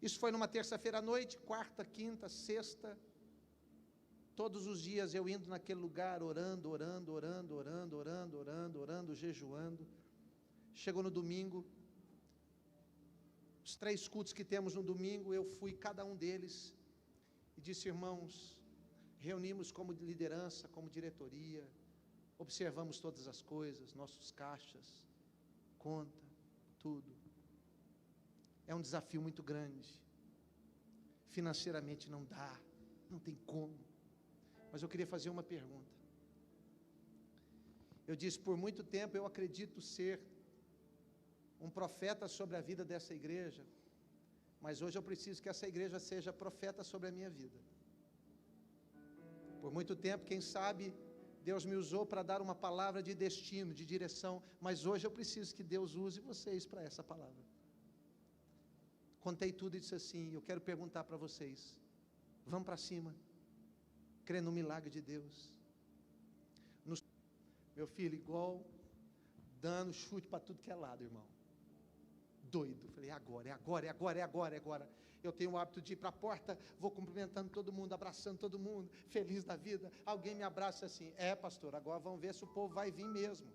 Isso foi numa terça-feira à noite, quarta, quinta, sexta, todos os dias eu indo naquele lugar, orando, jejuando. Chegou no domingo, Os 3 cultos que temos no domingo, eu fui cada um deles e disse: irmãos, reunimos como liderança, como diretoria, observamos todas as coisas, nossos caixas, conta, tudo. É um desafio muito grande. Financeiramente não dá, não tem como. Mas eu queria fazer uma pergunta. Eu disse: por muito tempo eu acredito ser um profeta sobre a vida dessa igreja, mas hoje eu preciso que essa igreja seja profeta sobre a minha vida. Por muito tempo, quem sabe, Deus me usou para dar uma palavra de destino, de direção, mas hoje eu preciso que Deus use vocês para essa palavra. Contei tudo e disse assim: eu quero perguntar para vocês, vamos para cima, crê no milagre de Deus. Meu filho, igual dando chute para tudo que é lado, irmão. Doido. Falei: é agora, é agora, é agora, é agora, é agora. Eu tenho o hábito de ir para a porta, vou cumprimentando todo mundo, abraçando todo mundo, feliz da vida. Alguém me abraça assim: é, pastor, agora vamos ver se o povo vai vir mesmo.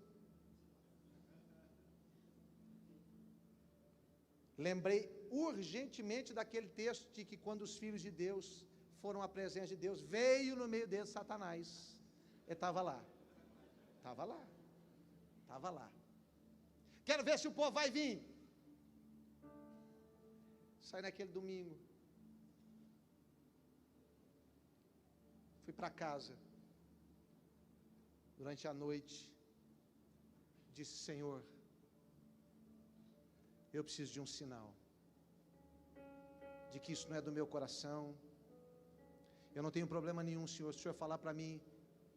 Lembrei urgentemente daquele texto de que quando os filhos de Deus foram à presença de Deus, veio no meio deles Satanás. Ele estava lá. Estava lá. Estava lá. Quero ver se o povo vai vir. Saí naquele domingo. Fui para casa. Durante a noite, disse: Senhor, eu preciso de um sinal, de que isso não é do meu coração. Eu não tenho problema nenhum, Senhor, se o Senhor falar para mim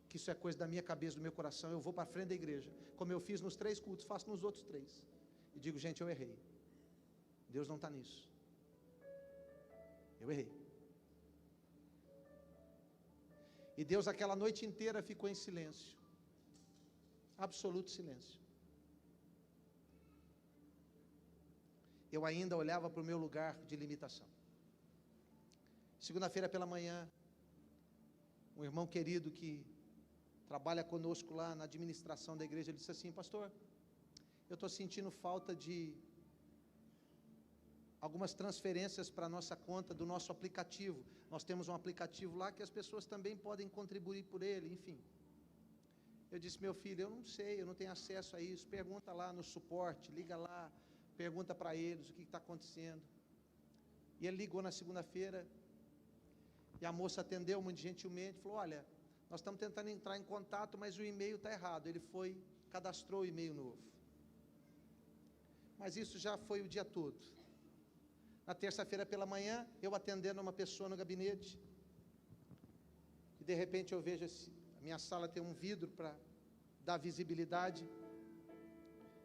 que isso é coisa da minha cabeça, do meu coração, eu vou para frente da igreja, como eu fiz nos 3 cultos, faço nos outros 3, e digo: gente, eu errei, Deus não está nisso, eu errei. E Deus aquela noite inteira ficou em silêncio, absoluto silêncio. Eu ainda olhava para o meu lugar de limitação. Segunda-feira pela manhã, um irmão querido que trabalha conosco lá na administração da igreja, ele disse assim: pastor, eu estou sentindo falta de algumas transferências para a nossa conta do nosso aplicativo. Nós temos um aplicativo lá que as pessoas também podem contribuir por ele, enfim. Eu disse: meu filho, eu não sei, eu não tenho acesso a isso. Pergunta lá no suporte, liga lá, pergunta para eles o que está acontecendo. E ele ligou na segunda-feira, e a moça atendeu muito gentilmente, falou: olha, nós estamos tentando entrar em contato, mas o e-mail está errado. Ele foi, cadastrou o e-mail novo. Mas isso já foi o dia todo. Na terça-feira pela manhã, eu atendendo uma pessoa no gabinete, e de repente eu vejo a minha sala tem um vidro para dar visibilidade,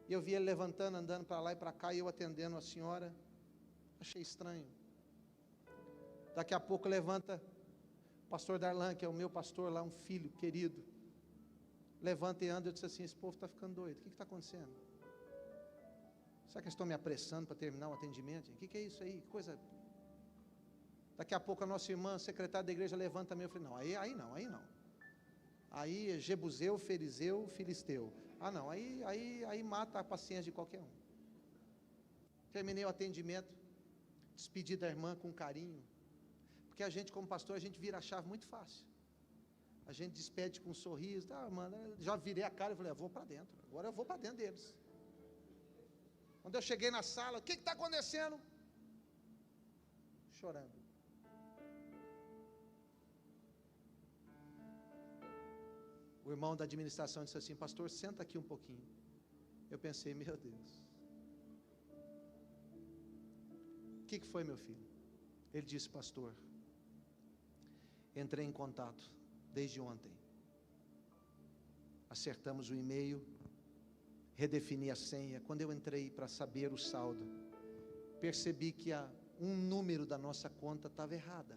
e eu vi ele levantando, andando para lá e para cá, e eu atendendo a senhora. Achei estranho. Daqui a pouco levanta o pastor Darlan, que é o meu pastor lá, um filho querido, levanta e anda. Eu disse assim: esse povo está ficando doido, o que está acontecendo? Será que eles estão me apressando para terminar o atendimento? O que é isso aí? Que coisa. Daqui a pouco a nossa irmã, secretária da igreja, levanta também. Eu falei: não, aí não, aí não. Aí é Jebuseu, Ferizeu, Filisteu. Ah não, aí mata a paciência de qualquer um. Terminei o atendimento, despedi da irmã com carinho, porque a gente como pastor, a gente vira a chave muito fácil. A gente despede com um sorriso. Ah, mano, já virei a cara e falei: vou para dentro, agora eu vou para dentro deles. Quando eu cheguei na sala: o que está acontecendo? Chorando. O irmão da administração disse assim: pastor, senta aqui um pouquinho. Eu pensei: meu Deus, o que foi, meu filho? Ele disse: pastor, entrei em contato desde ontem, acertamos o e-mail, redefini a senha. Quando eu entrei para saber o saldo, percebi que um número da nossa conta estava errada.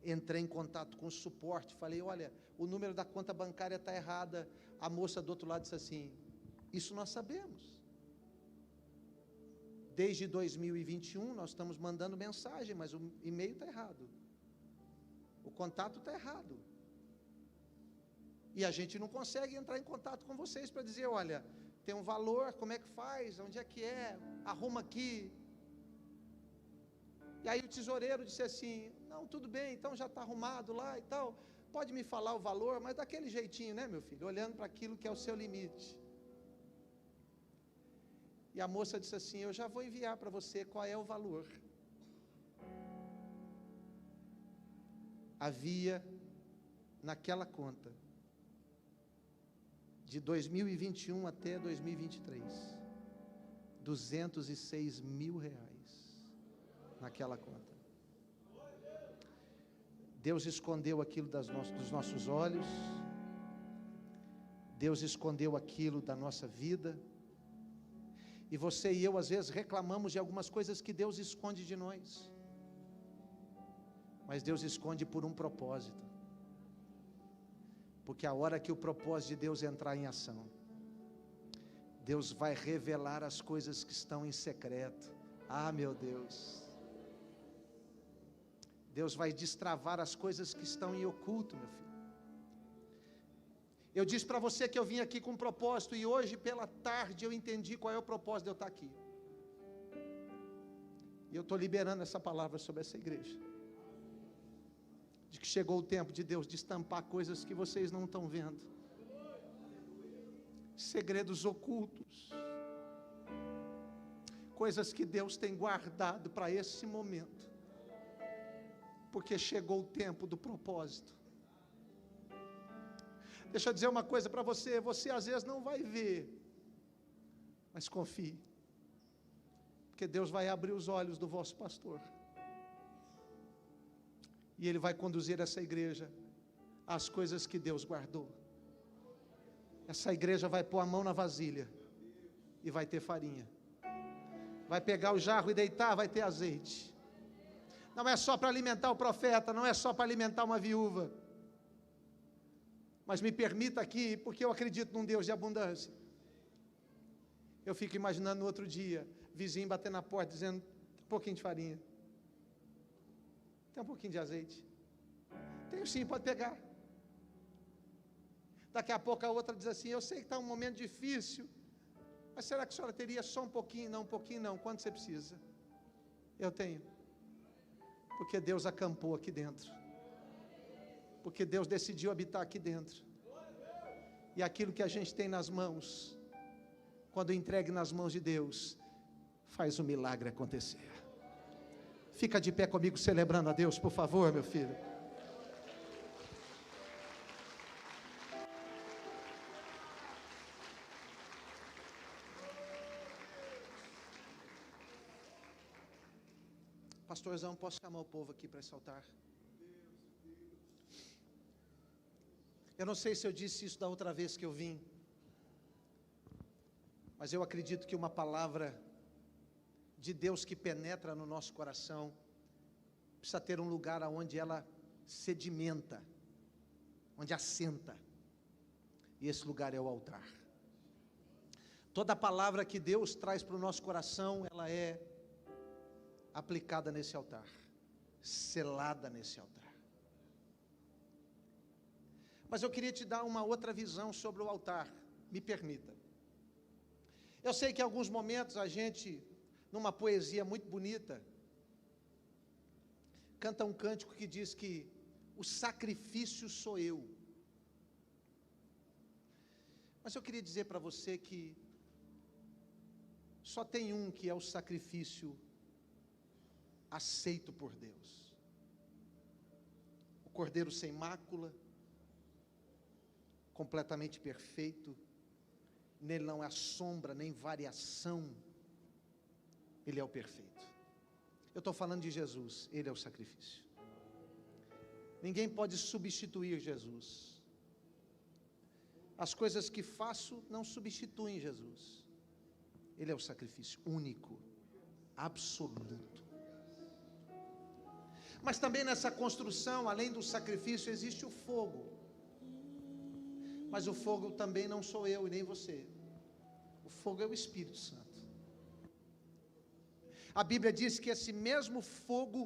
Entrei em contato com o suporte, falei: olha, o número da conta bancária está errada. A moça do outro lado disse assim: isso nós sabemos. Desde 2021 nós estamos mandando mensagem, mas o e-mail está errado, o contato está errado, e a gente não consegue entrar em contato com vocês para dizer: olha, tem um valor, como é que faz? Onde é que é? Arruma aqui. E aí o tesoureiro disse assim, não, tudo bem, então já está arrumado lá e tal, pode me falar o valor, mas daquele jeitinho, né, meu filho? Olhando para aquilo que é o seu limite. E a moça disse assim, eu já vou enviar para você qual é o valor. Havia naquela conta, de 2021 até 2023, R$206 mil naquela conta. Deus escondeu aquilo dos nossos olhos, Deus escondeu aquilo da nossa vida, e você e eu às vezes reclamamos de algumas coisas que Deus esconde de nós, mas Deus esconde por um propósito, porque a hora que o propósito de Deus entrar em ação, Deus vai revelar as coisas que estão em secreto. Ah, meu Deus, Deus vai destravar as coisas que estão em oculto, meu filho. Eu disse para você que eu vim aqui com um propósito, e hoje pela tarde eu entendi qual é o propósito de eu estar aqui. E eu estou liberando essa palavra sobre essa igreja, de que chegou o tempo de Deus destampar coisas que vocês não estão vendo, segredos ocultos, coisas que Deus tem guardado para esse momento, porque chegou o tempo do propósito. Deixa eu dizer uma coisa para você, você às vezes não vai ver, mas confie, porque Deus vai abrir os olhos do vosso pastor, e Ele vai conduzir essa igreja às coisas que Deus guardou. Essa igreja vai pôr a mão na vasilha, e vai ter farinha, vai pegar o jarro e deitar, vai ter azeite. Não é só para alimentar o profeta, não é só para alimentar uma viúva, mas me permita aqui, porque eu acredito num Deus de abundância. Eu fico imaginando no outro dia, vizinho batendo na porta, dizendo, tem um pouquinho de farinha, tem um pouquinho de azeite. Tenho sim, pode pegar. Daqui a pouco a outra diz assim, eu sei que está um momento difícil, mas será que a senhora teria só um pouquinho? Não, um pouquinho não, quanto você precisa? Eu tenho. Porque Deus acampou aqui dentro, porque Deus decidiu habitar aqui dentro, e aquilo que a gente tem nas mãos, quando entregue nas mãos de Deus, faz o milagre acontecer. Fica de pé comigo celebrando a Deus, por favor, meu filho. Pastorzão, posso chamar o povo aqui para esse altar? Eu não sei se eu disse isso da outra vez que eu vim, mas eu acredito que uma palavra de Deus que penetra no nosso coração precisa ter um lugar onde ela sedimenta, onde assenta, e esse lugar é o altar. Toda palavra que Deus traz para o nosso coração, ela é aplicada nesse altar, selada nesse altar. Mas eu queria te dar uma outra visão sobre o altar, me permita. Eu sei que em alguns momentos a gente, numa poesia muito bonita, canta um cântico que diz que o sacrifício sou eu. Mas eu queria dizer para você que só tem um que é o sacrifício aceito por Deus. O Cordeiro sem mácula, completamente perfeito, nele não há sombra nem variação, ele é o perfeito. Eu estou falando de Jesus, ele é o sacrifício. Ninguém pode substituir Jesus. As coisas que faço não substituem Jesus. Ele é o sacrifício único, absoluto. Mas também nessa construção, além do sacrifício, existe o fogo. Mas o fogo também não sou eu e nem você. O fogo é o Espírito Santo. A Bíblia diz que esse mesmo fogo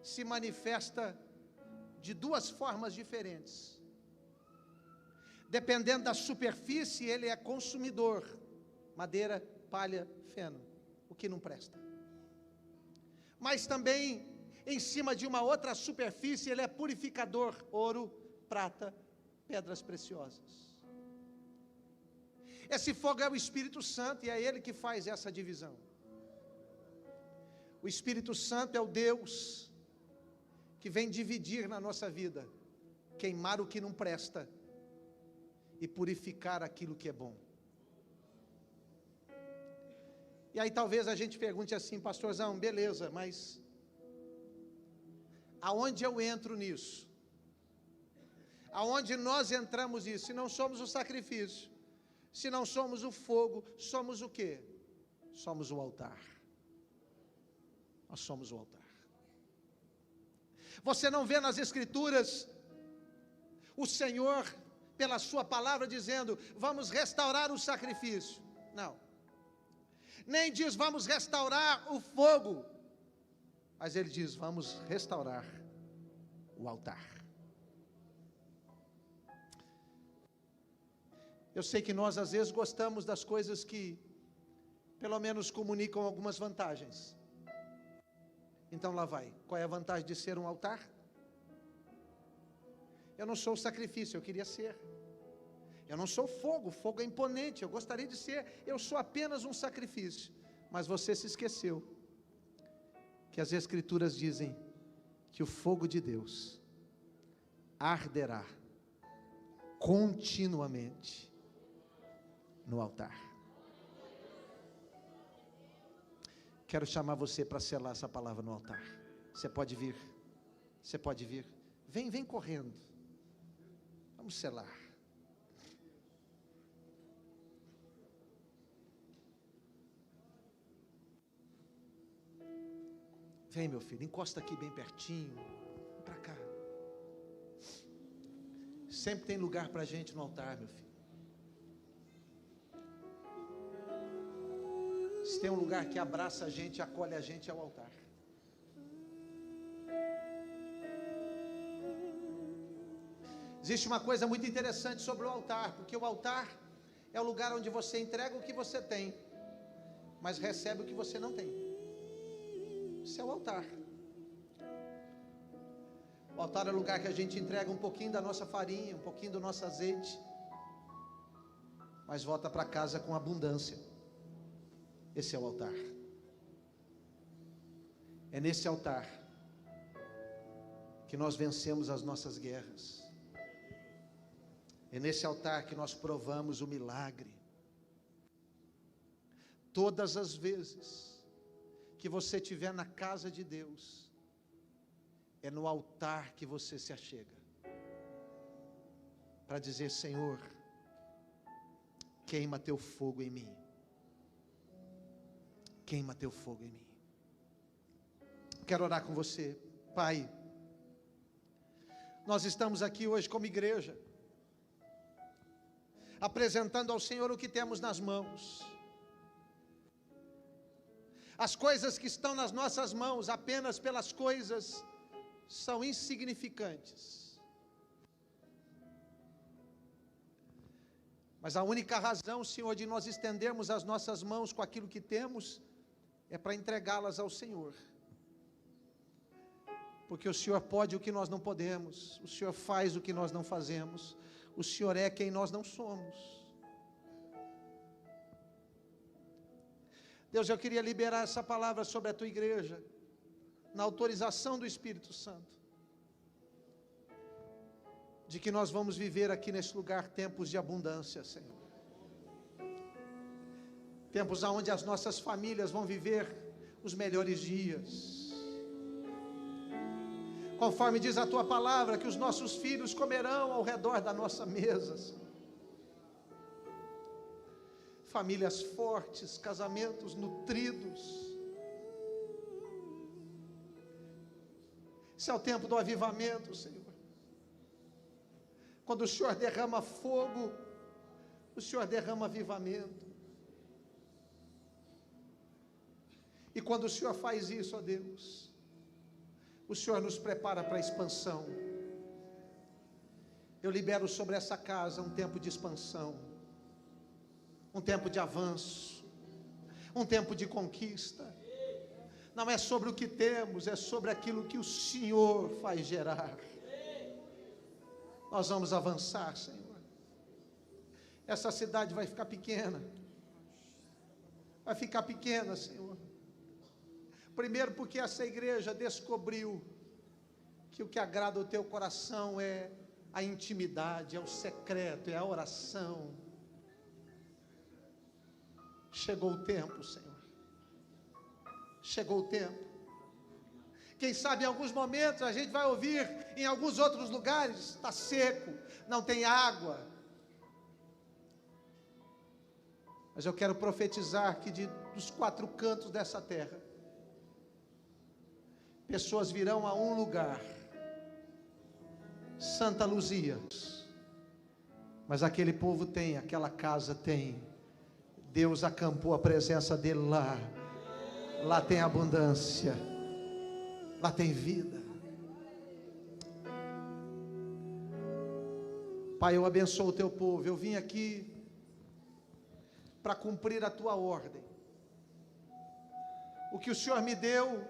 se manifesta de duas formas diferentes. Dependendo da superfície, ele é consumidor. Madeira, palha, feno, o que não presta. Mas também, em cima de uma outra superfície, ele é purificador. Ouro, prata, pedras preciosas. Esse fogo é o Espírito Santo e é Ele que faz essa divisão. O Espírito Santo é o Deus que vem dividir na nossa vida, queimar o que não presta e purificar aquilo que é bom. E aí talvez a gente pergunte assim, pastorzão, beleza, mas aonde eu entro nisso? Aonde nós entramos nisso? Se não somos o sacrifício, se não somos o fogo, somos o quê? Somos o altar. Nós somos o altar. Você não vê nas Escrituras o Senhor, pela sua palavra, dizendo, vamos restaurar o sacrifício. Não. Nem diz, vamos restaurar o fogo. Mas ele diz, vamos restaurar o altar. Eu sei que nós às vezes gostamos das coisas que pelo menos comunicam algumas vantagens. Então lá vai. Qual é a vantagem de ser um altar? Eu não sou o sacrifício, eu queria ser. Eu não sou fogo, fogo é imponente, eu gostaria de ser. Eu sou apenas um sacrifício. Mas você se esqueceu que as Escrituras dizem que o fogo de Deus arderá continuamente no altar. Quero chamar você para selar essa palavra no altar. Você pode vir. Você pode vir. Vem correndo. Vamos selar. Vem, meu filho, encosta aqui bem pertinho. Vem para cá. Sempre tem lugar para a gente no altar, meu filho. Se tem um lugar que abraça a gente, acolhe a gente, é o altar. Existe uma coisa muito interessante sobre o altar, porque o altar é o lugar onde você entrega o que você tem, mas recebe o que você não tem. Isso é o altar. O altar é o lugar que a gente entrega um pouquinho da nossa farinha, um pouquinho do nosso azeite, mas volta para casa com abundância. Esse é o altar. É nesse altar que nós vencemos as nossas guerras. É nesse altar que nós provamos o milagre. Todas as vezes que você estiver na casa de Deus, é no altar que você se achega para dizer, Senhor, queima teu fogo em mim. Queima teu fogo em mim. Quero orar com você. Pai, nós estamos aqui hoje como igreja, apresentando ao Senhor o que temos nas mãos. As coisas que estão nas nossas mãos, apenas pelas coisas, são insignificantes. Mas a única razão, Senhor, de nós estendermos as nossas mãos com aquilo que temos, é para entregá-las ao Senhor. Porque o Senhor pode o que nós não podemos, o Senhor faz o que nós não fazemos, o Senhor é quem nós não somos. Deus, eu queria liberar essa palavra sobre a tua igreja, na autorização do Espírito Santo, de que nós vamos viver aqui nesse lugar tempos de abundância, Senhor. Tempos onde as nossas famílias vão viver os melhores dias. Conforme diz a tua palavra, que os nossos filhos comerão ao redor da nossa mesa, Senhor. Famílias fortes, casamentos nutridos. Esse é o tempo do avivamento, Senhor. Quando o Senhor derrama fogo, o Senhor derrama avivamento. E quando o Senhor faz isso, ó Deus, o Senhor nos prepara para a expansão. Eu libero sobre essa casa um tempo de expansão, um tempo de avanço, um tempo de conquista. Não é sobre o que temos, é sobre aquilo que o Senhor faz gerar. Nós vamos avançar, Senhor. Essa cidade vai ficar pequena. Vai ficar pequena, Senhor. Primeiro porque essa igreja descobriu que o que agrada o teu coração é a intimidade, é o secreto, é a oração. Chegou o tempo, Senhor. Chegou o tempo. Quem sabe em alguns momentos a gente vai ouvir, em alguns outros lugares, está seco, não tem água. Mas eu quero profetizar que dos quatro cantos dessa terra, pessoas virão a um lugar, Santa Luzia, mas aquele povo tem, aquela casa tem, Deus acampou a presença dele lá. Lá tem abundância, lá tem vida. Pai, eu abençoo o teu povo. Eu vim aqui para cumprir a tua ordem. O que o Senhor me deu,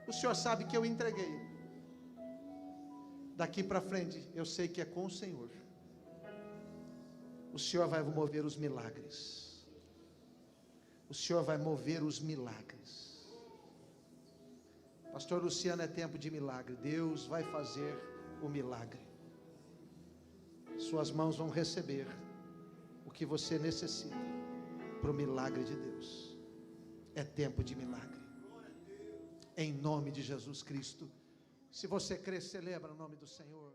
o Senhor sabe que eu entreguei. Daqui para frente, eu sei que é com o Senhor. O Senhor vai mover os milagres. O Senhor vai mover os milagres. Pastor Luciano, é tempo de milagre. Deus vai fazer o milagre. Suas mãos vão receber o que você necessita para o milagre de Deus. É tempo de milagre. Em nome de Jesus Cristo. Se você crê, celebra o nome do Senhor.